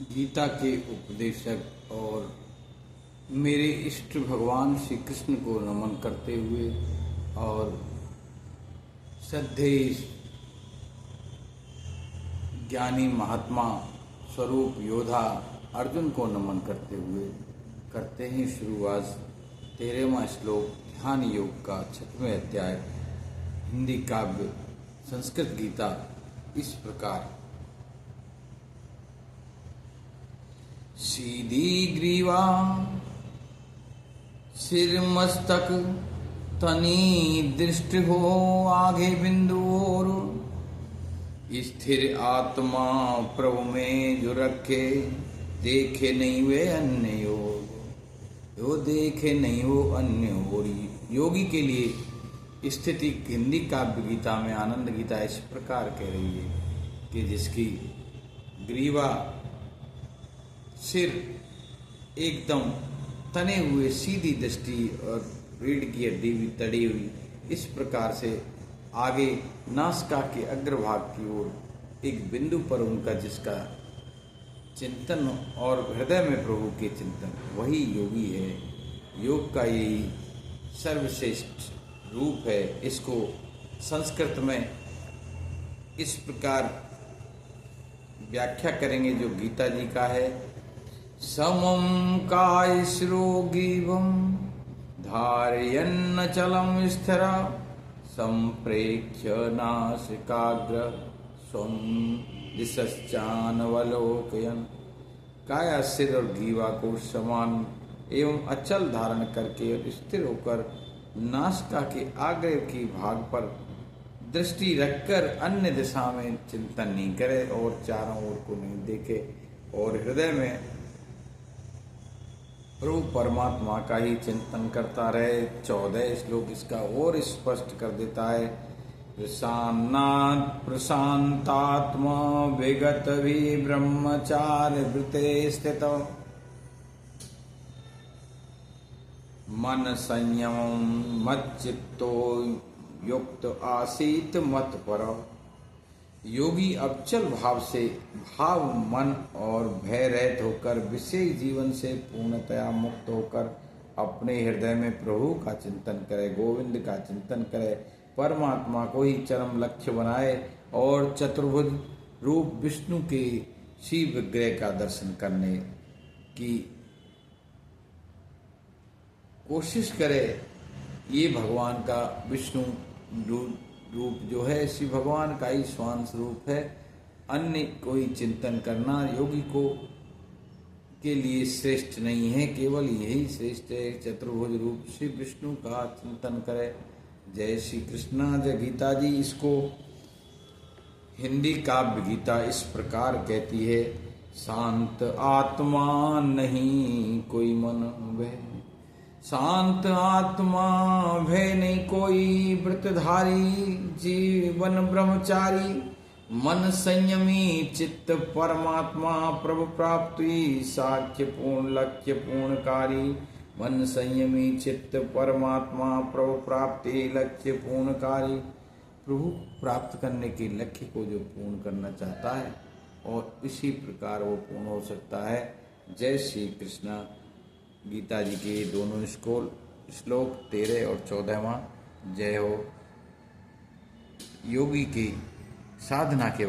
गीता के उपदेशक और मेरे इष्ट भगवान श्री कृष्ण को नमन करते हुए और श्रद्धेय ज्ञानी महात्मा स्वरूप योद्धा अर्जुन को नमन करते हुए करते हैं शुरुआत 13वां श्लोक ध्यान योग का 6वें अध्याय हिंदी काव्य संस्कृत गीता इस प्रकार। सीधी ग्रीवा सिर मस्तक तनी दृष्टि हो आगे बिंदु और स्थिर आत्मा प्रभु में जो रखे देखे नहीं वे अन्य योग यो देखे नहीं हो अन्य और योगी के लिए स्थिति हिंदी काव्य गीता में आनंद गीता इस प्रकार कह रही है कि जिसकी ग्रीवा सिर एकदम तने हुए सीधी दृष्टि और रीढ़ की हड्डी भी तड़ी हुई इस प्रकार से आगे नासिका के अग्रभाग की ओर एक बिंदु पर उनका जिसका चिंतन और हृदय में प्रभु के चिंतन वही योगी है। योग का यही सर्वश्रेष्ठ रूप है। इसको संस्कृत में इस प्रकार व्याख्या करेंगे जो गीता जी का है। समं कायश्रोगीवं धारयन्न चलं स्थिरा संप्रेक्ष्य नासिकाग्र स्वं दिशश्चानवलोकयन्। काया सिर और ग्रीवा को समान एवं अचल धारण करके और स्थिर होकर नासिका के आगे की भाग पर दृष्टि रखकर अन्य दिशा में चिंतन नहीं करे और चारों ओर को नहीं देखे और हृदय में प्रभु परमात्मा का ही चिंतन करता रहे। 14 श्लोक इसका और स्पष्ट कर देता है। प्रशांतात्मा विगत भी ब्रह्मचार्य वृते स्थित मन संयम मच्चित्तो युक्त आसीत मत पर। योगी अबचल भाव से भाव मन और भय रहित होकर विशेष जीवन से पूर्णतया मुक्त होकर अपने हृदय में प्रभु का चिंतन करे, गोविंद का चिंतन करे, परमात्मा को ही चरम लक्ष्य बनाए और चतुर्भुज रूप विष्णु के शिव विग्रह का दर्शन करने की कोशिश करे। ये भगवान का विष्णु रूप जो है श्री भगवान का ही स्वांश रूप है। अन्य कोई चिंतन करना योगी को के लिए श्रेष्ठ नहीं है, केवल यही श्रेष्ठ है। चतुर्भुज रूप श्री विष्णु का चिंतन करे। जय श्री कृष्णा। जय गीता जी इसको हिंदी काव्य गीता इस प्रकार कहती है। शांत आत्मा नहीं कोई मन वह, शांत आत्मा भय नहीं कोई व्रतधारी जीवन ब्रह्मचारी मन संयमी चित्त परमात्मा प्रभु प्राप्ति साख्य पूर्ण लक्ष्य पूर्णकारी। मन संयमी चित्त परमात्मा प्रभु प्राप्ति लक्ष्य पूर्णकारी। प्रभु प्राप्त करने के लक्ष्य को जो पूर्ण करना चाहता है और इसी प्रकार वो पूर्ण हो सकता है। जय श्री कृष्णा। गीता जी के दोनों श्लोक 13 और 14वां। जय हो। योगी की साधना के बारे में